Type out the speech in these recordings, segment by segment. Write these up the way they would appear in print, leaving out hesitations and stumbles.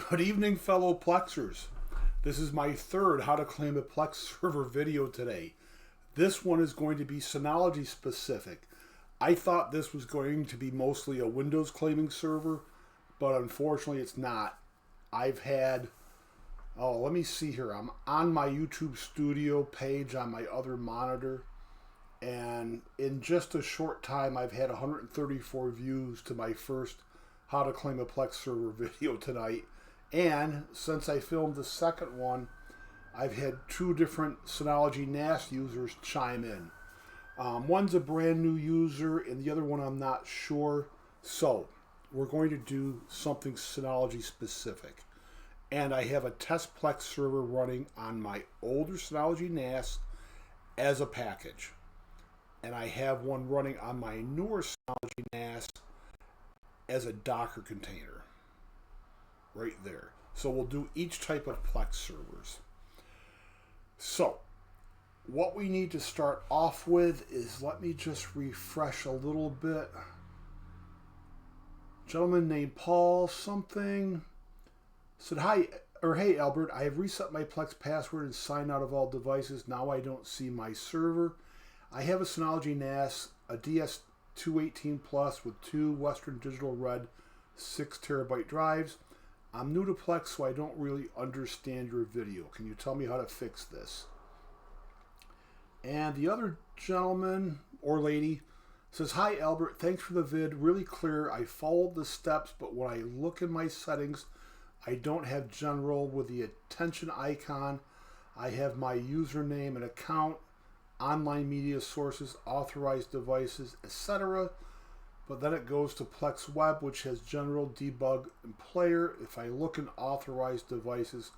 Good evening, fellow Plexers. This is my third How to Claim a Plex server video today. This one is going to be Synology specific. I thought this was going to be mostly a Windows claiming server, but unfortunately it's not. I've had, let me see here. I'm on my YouTube Studio page on my other monitor, and in just a short time I've had 134 views to my first How to Claim a Plex server video tonight. And since I filmed the second one, I've had two different Synology NAS users chime in. One's a brand new user and the other one I'm not sure. So we're going to do something Synology specific. And I have a test Plex server running on my older Synology NAS as a package. And I have one running on my newer Synology NAS as a Docker container. Right there. So we'll do each type of Plex servers. So what we need to start off with is, let me just refresh a little bit. Gentleman named Paul something said, hey Albert, I have reset my Plex password and signed out of all devices. Now I don't see my server. I have a Synology NAS, a DS218 Plus with two Western Digital Red 6 terabyte drives. I'm new to Plex, so I don't really understand your video. Can you tell me how to fix this? And the other gentleman or lady says, hi Albert, thanks for the vid, really clear. I followed the steps, but when I look in my settings, I don't have general with the attention icon. I have my username and account, online media sources, authorized devices, etc. But then it goes to Plex Web, which has general, debug, and player. If I look in authorized devices,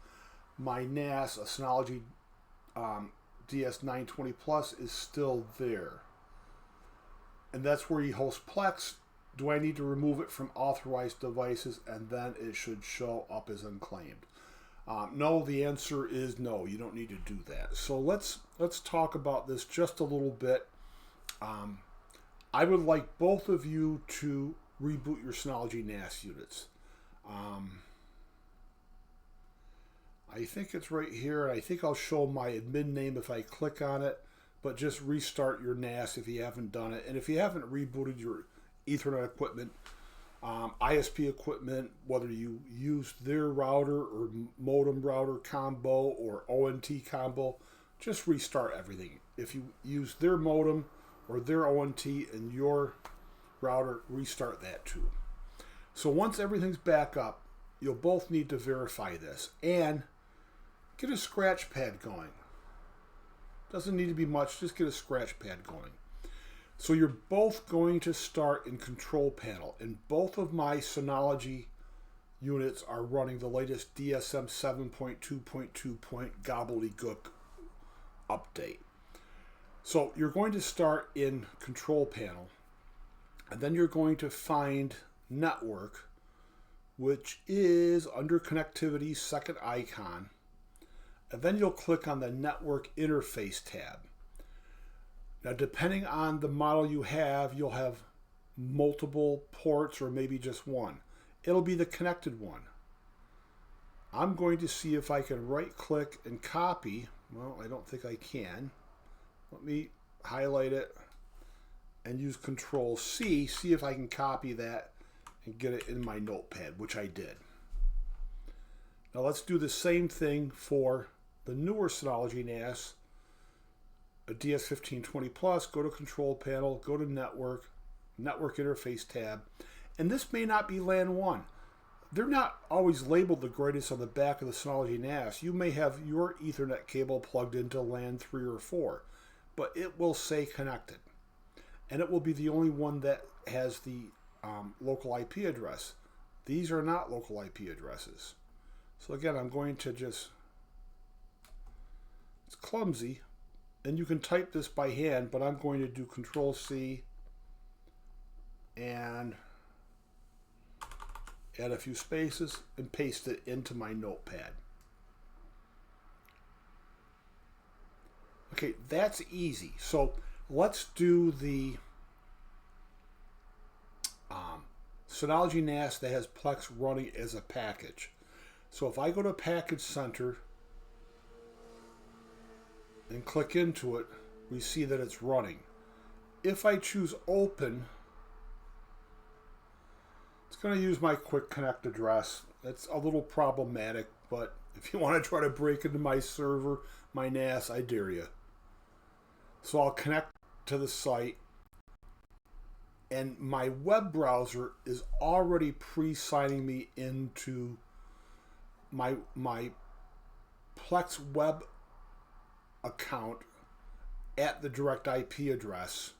my NAS, a Synology DS920 Plus, is still there. And that's where you host Plex. Do I need to remove it from authorized devices? And then it should show up as unclaimed. No, the answer is no. You don't need to do that. So let's talk about this just a little bit. I would like both of you to reboot your Synology NAS units. I think it's right here, and I think I'll show my admin name if I click on it, but just restart your NAS if you haven't done it. And if you haven't rebooted your Ethernet equipment, ISP equipment, whether you use their router or modem router combo or ONT combo, just restart everything. If you use their modem or their ONT and your router, restart that too. So once everything's back up, you'll both need to verify this and get a scratch pad going. Doesn't need to be much, just get a scratch pad going. So you're both going to start in Control Panel, and both of my Synology units are running the latest DSM 7.2.2 gobbledygook update. So you're going to start in Control Panel, and then you're going to find Network, which is under Connectivity, second icon, and then you'll click on the Network Interface tab. Now, depending on the model you have, you'll have multiple ports or maybe just one. It'll be the connected one. I'm going to see if I can right-click and copy. Well, I don't think I can. Let me highlight it and use Control C, see if I can copy that and get it in my notepad, which I did. Now let's do the same thing for the newer Synology NAS, a DS1520 Plus. Go to Control Panel, go to Network, Network Interface tab, and this may not be LAN 1. They're not always labeled the greatest on the back of the Synology NAS. You may have your Ethernet cable plugged into LAN 3 or 4. But it will say connected, and it will be the only one that has the local IP address. These are not local IP addresses. So again, I'm going to it's clumsy, and you can type this by hand, but I'm going to do Control C and add a few spaces and paste it into my notepad. Okay, that's easy. So let's do the Synology NAS that has Plex running as a package. So if I go to Package Center and click into it, we see that it's running. If I choose Open, it's going to use my Quick Connect address. It's a little problematic, but if you want to try to break into my server, my NAS, I dare you. So I'll connect to the site, and my web browser is already pre-signing me into my Plex web account at the direct IP address.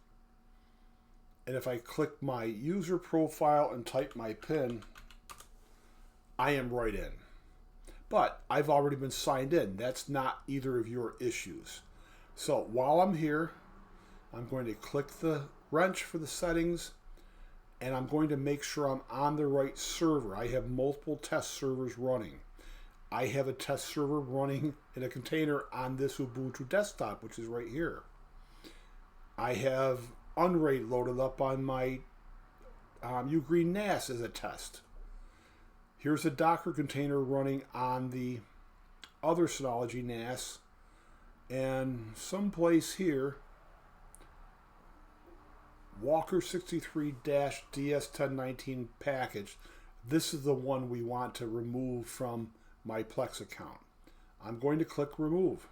And if I click my user profile and type my PIN, I am right in. But I've already been signed in. That's not either of your issues. So while I'm here, I'm going to click the wrench for the settings, and I'm going to make sure I'm on the right server. I have multiple test servers running. I have a test server running in a container on this Ubuntu desktop, which is right here. I have Unraid loaded up on my Ugreen NAS as a test. Here's a Docker container running on the other Synology NAS, and someplace here, Walker63-DS1019 package. This is the one we want to remove from my Plex account. I'm going to click Remove.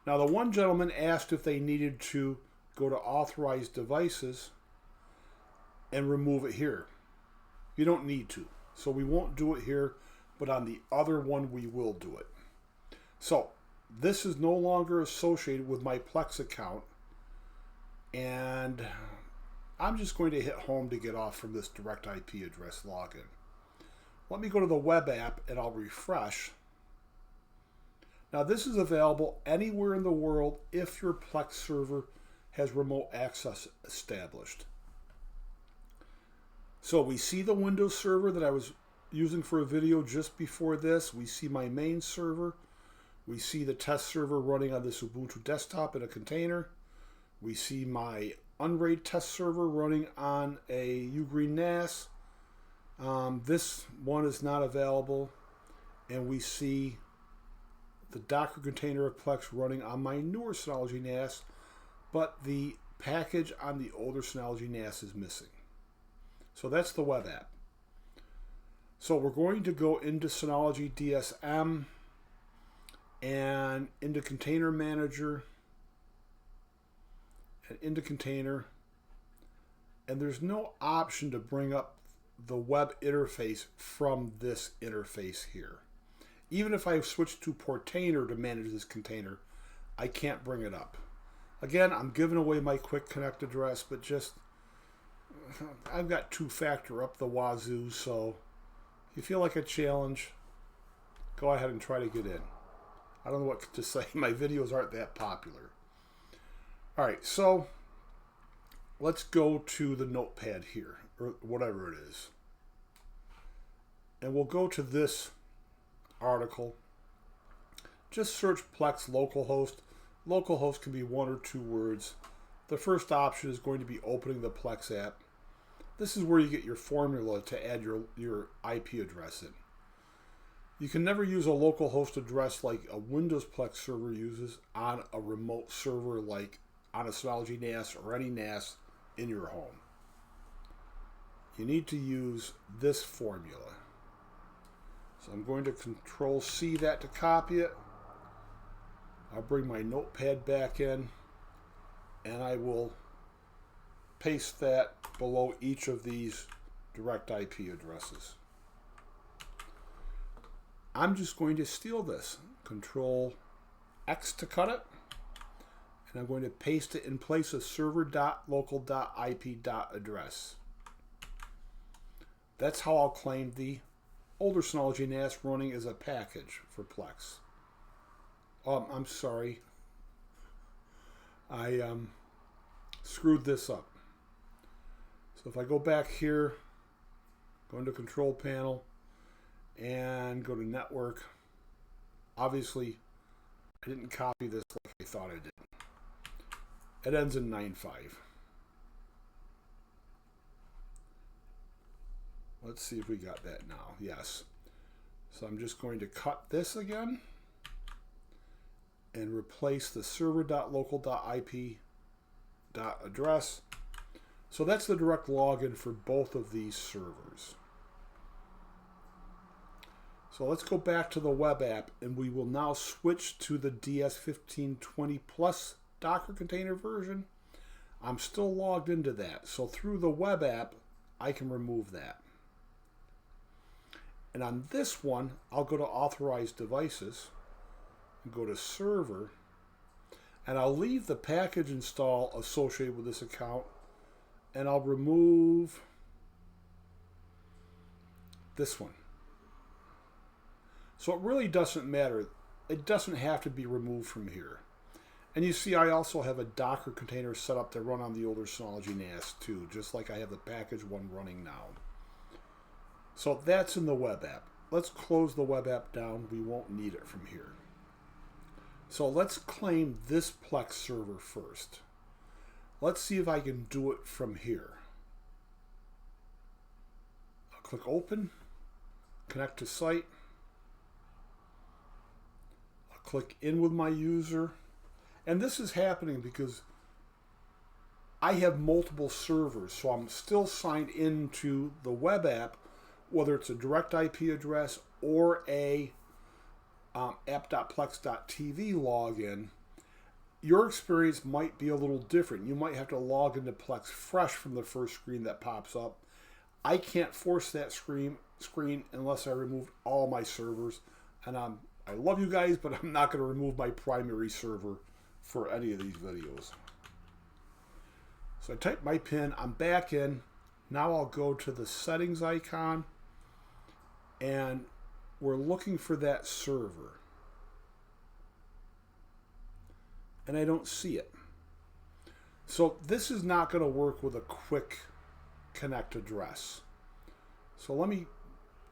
Now, the one gentleman asked if they needed to go to Authorized Devices and remove it here. You don't need to. So we won't do it here, but on the other one we will do it. So this is no longer associated with my Plex account, and I'm just going to hit home to get off from this direct IP address login. Let me go to the web app and I'll refresh. Now this is available anywhere in the world if your Plex server has remote access established. So we see the Windows server that I was using for a video just before this. We see my main server. We see the test server running on this Ubuntu desktop in a container. We see my Unraid test server running on a Ugreen NAS. This one is not available. And we see the Docker container of Plex running on my newer Synology NAS, but the package on the older Synology NAS is missing. So that's the web app. So we're going to go into Synology DSM and into Container Manager and into Container, and there's no option to bring up the web interface from this interface here. Even if I switch to Portainer to manage this container, I can't bring it up. Again, I'm giving away my Quick Connect address, but just, I've got two-factor up the wazoo, so if you feel like a challenge, go ahead and try to get in. I don't know what to say. My videos aren't that popular. All right, so let's go to the notepad here, or whatever it is. And we'll go to this article. Just search Plex localhost. Localhost can be one or two words. The first option is going to be opening the Plex app. This is where you get your formula to add your IP address in. You can never use a localhost address like a Windows Plex server uses on a remote server like on a Synology NAS or any NAS in your home. You need to use this formula. So I'm going to Control-C that to copy it. I'll bring my notepad back in, and I will paste that below each of these direct IP addresses. I'm just going to steal this. Control-X to cut it, and I'm going to paste it in place of server.local.ip.address. That's how I'll claim the older Synology NAS running as a package for Plex. I'm sorry. I screwed this up. So if I go back here, go into Control Panel, and go to Network, obviously I didn't copy this like I thought I did. It ends in 9.5. Let's see if we got that now. Yes. So I'm just going to cut this again and replace the server.local.ip.address. So that's the direct login for both of these servers. So let's go back to the web app, and we will now switch to the DS1520 Plus Docker container version. I'm still logged into that. So through the web app, I can remove that. And on this one, I'll go to Authorized Devices and go to Server, and I'll leave the package install associated with this account, and I'll remove this one. So it really doesn't matter. It doesn't have to be removed from here. And you see I also have a Docker container set up to run on the older Synology NAS too, just like I have the package one running now. So that's in the web app. Let's close the web app down. We won't need it from here. So let's claim this Plex server first. Let's see if I can do it from here. I'll click Open, Connect to Site. I'll click in with my user. And this is happening because I have multiple servers, so I'm still signed into the web app, whether it's a direct IP address or a app.plex.tv login. Your experience might be a little different. You might have to log into Plex fresh from the first screen that pops up. I can't force that screen unless I remove all my servers. And I love you guys, but I'm not going to remove my primary server for any of these videos. So I type my PIN. I'm back in. Now I'll go to the settings icon, and we're looking for that server. And I don't see it. So this is not going to work with a quick connect address. So let me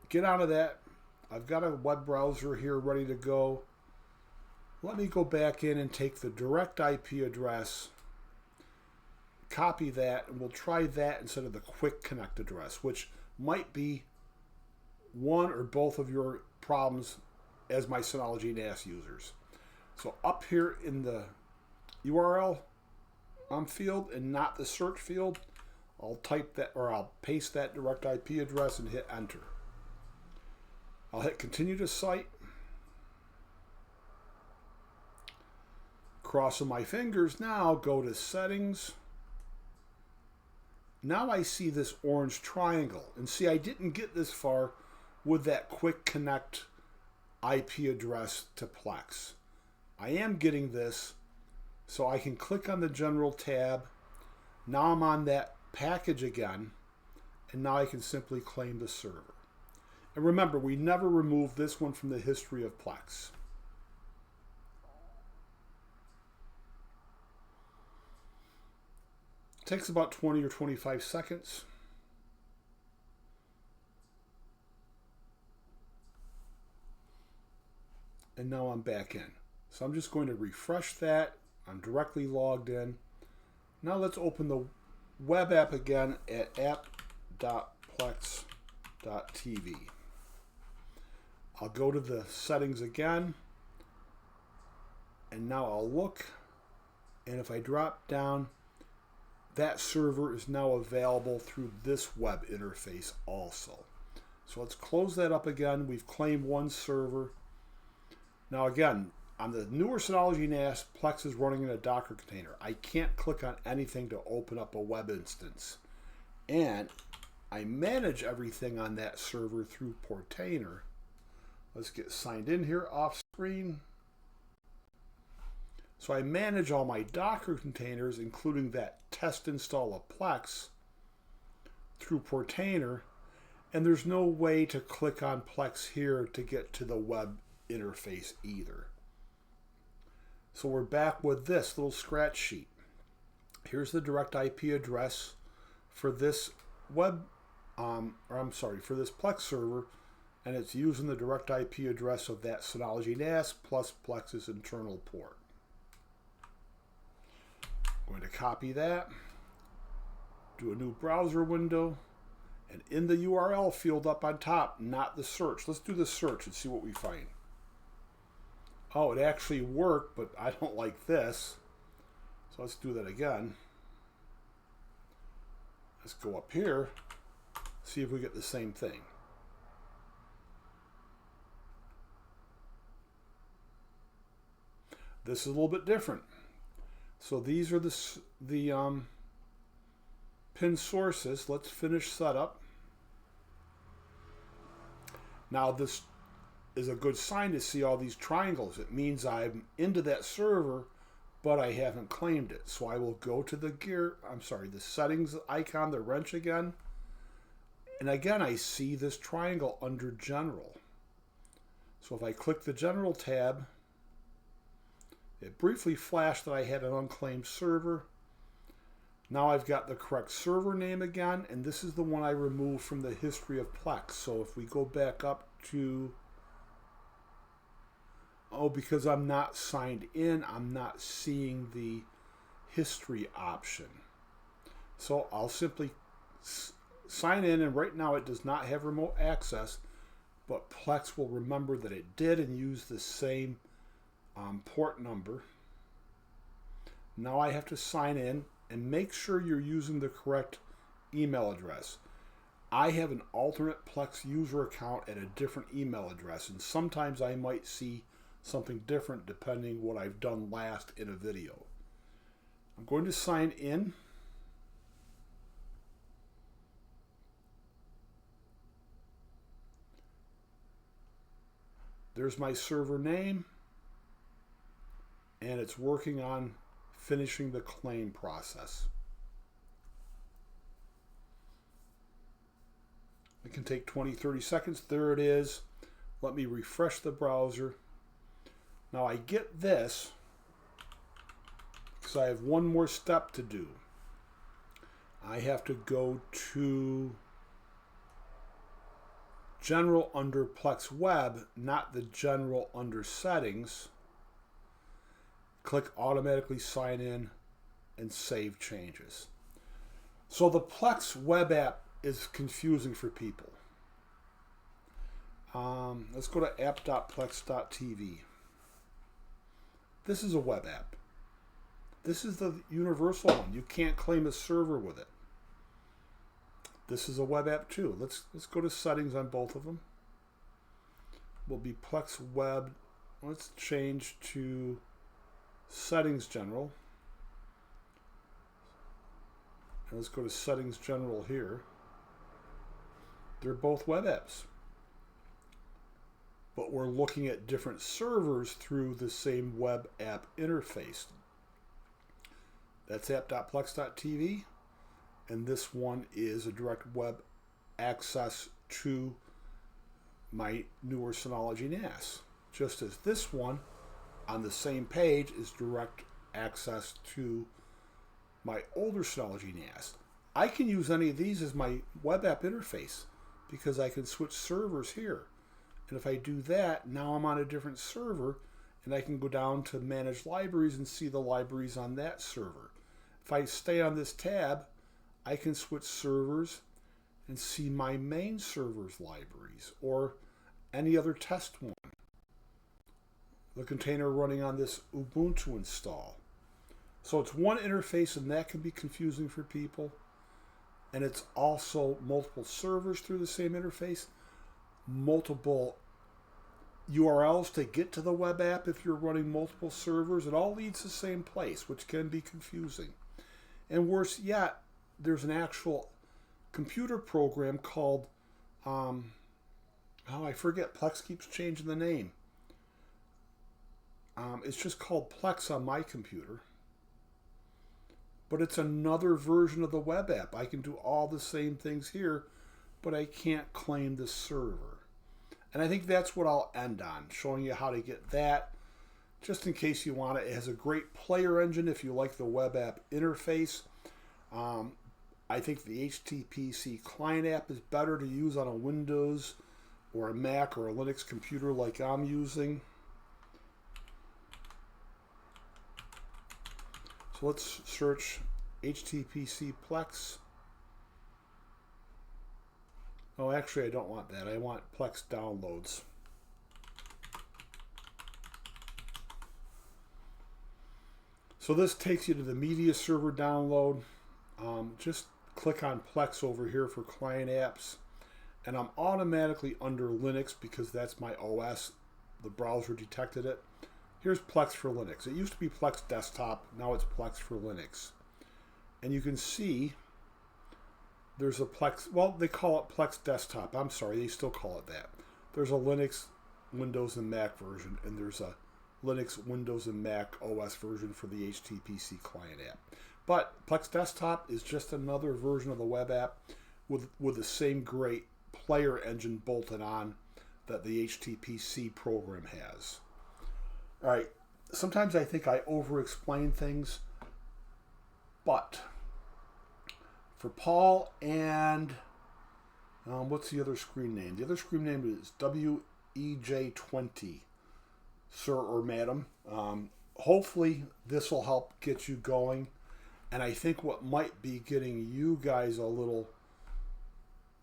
get out of that. I've got a web browser here ready to go. Let me go back in and take the direct IP address, copy that, and we'll try that instead of the quick connect address, which might be one or both of your problems as my Synology NAS users. So up here in the URL field and not the search field, I'll type that, or I'll paste that direct IP address and hit enter. I'll hit continue to site. Crossing my fingers now, go to settings. Now I see this orange triangle. And see, I didn't get this far with that quick connect IP address to Plex. I am getting this, so I can click on the general tab. Now I'm on that package again, and now I can simply claim the server. And remember, we never removed this one from the history of Plex. It takes about 20 or 25 seconds. And now I'm back in. So I'm just going to refresh that. I'm directly logged in. Now let's open the web app again at app.plex.tv. I'll go to the settings again. And now I'll look. And if I drop down, that server is now available through this web interface also. So let's close that up again. We've claimed one server. Now again, on the newer Synology NAS, Plex is running in a Docker container. I can't click on anything to open up a web instance. And I manage everything on that server through Portainer. Let's get signed in here off screen. So I manage all my Docker containers, including that test install of Plex, through Portainer. And there's no way to click on Plex here to get to the web interface either. So we're back with this little scratch sheet. Here's the direct IP address for this for this Plex server, and it's using the direct IP address of that Synology NAS plus Plex's internal port. I'm going to copy that, do a new browser window, And in the URL field up on top, not the search. Let's do the search and see what we find. Oh, it actually worked, but I don't like this. So let's do that again. Let's go up here, see if we get the same thing. This is a little bit different. So these are the pin sources. Let's finish setup. Now this is a good sign to see all these triangles. It means I'm into that server, but I haven't claimed it. So I will go to the the settings icon, the wrench again. And again, I see this triangle under general. So if I click the general tab, it briefly flashed that I had an unclaimed server. Now I've got the correct server name again, and this is the one I removed from the history of Plex. So if we go back up to, because I'm not signed in, I'm not seeing the history option. So I'll simply sign in, and right now it does not have remote access, but Plex will remember that it did and use the same port number. Now I have to sign in and make sure you're using the correct email address. I have an alternate Plex user account at a different email address, and sometimes I might see something different depending what I've done last in a video. I'm going to sign in. There's my server name, and it's working on finishing the claim process. It can take 20-30 seconds. There it is. Let me refresh the browser. Now I get this because I have one more step to do. I have to go to General under Plex Web, not the General under Settings. Click Automatically Sign In and Save Changes. So the Plex web app is confusing for people. Let's go to app.plex.tv. This is a web app. This is the universal one. You can't claim a server with it. This is a web app too. Let's go to settings on both of them. Will be Plex Web. Let's change to Settings General. And let's go to Settings General here. They're both web apps, but we're looking at different servers through the same web app interface. That's app.plex.tv, and this one is a direct web access to my newer Synology NAS, just as this one on the same page is direct access to my older Synology NAS. I can use any of these as my web app interface because I can switch servers here. And if I do that, now I'm on a different server, and I can go down to Manage Libraries and see the libraries on that server. If I stay on this tab, I can switch servers and see my main server's libraries or any other test one. The container running on this Ubuntu install. So it's one interface, and that can be confusing for people. And it's also multiple servers through the same interface, multiple URLs to get to the web app if you're running multiple servers. It all leads to the same place, which can be confusing. And worse yet, there's an actual computer program called, I forget, Plex keeps changing the name. It's just called Plex on my computer. But it's another version of the web app. I can do all the same things here, but I can't claim the server. And I think that's what I'll end on, showing you how to get that, just in case you want it. It has a great player engine if you like the web app interface. I think the HTPC client app is better to use on a Windows or a Mac or a Linux computer like I'm using. So let's search HTPC Plex. Oh, actually, I don't want that. I want Plex downloads. So this takes you to the media server download. Just click on Plex over here for client apps. And I'm automatically under Linux because that's my OS. The browser detected it. Here's Plex for Linux. It used to be Plex Desktop. Now it's Plex for Linux. And you can see there's a Plex, well, they call it Plex Desktop. I'm sorry, they still call it that. There's a Linux, Windows, and Mac version, and there's a Linux, Windows, and Mac OS version for the HTPC client app. But Plex Desktop is just another version of the web app with the same great player engine bolted on that the HTPC program has. All right, sometimes I think I over-explain things, but for Paul and what's the other screen name? The other screen name is WEJ20, sir or madam. Hopefully this will help get you going. And I think what might be getting you guys a little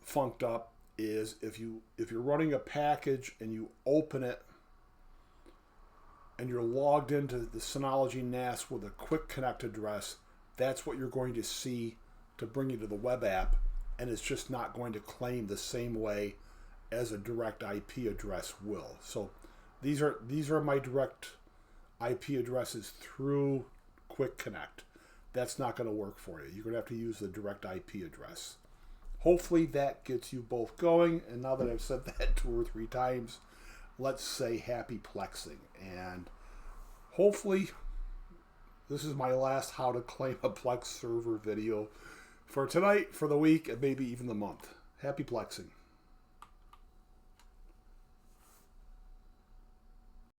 funked up is if you're running a package and you open it and you're logged into the Synology NAS with a Quick Connect address, that's what you're going to see to bring you to the web app, and it's just not going to claim the same way as a direct IP address will. So these are my direct IP addresses through Quick Connect. That's not going to work for you. You're going to have to use the direct IP address. Hopefully that gets you both going. And now that I've said that 2 or 3 times, let's say happy plexing. And hopefully this is my last how to claim a Plex server video for tonight, for the week, and maybe even the month. Happy plexing.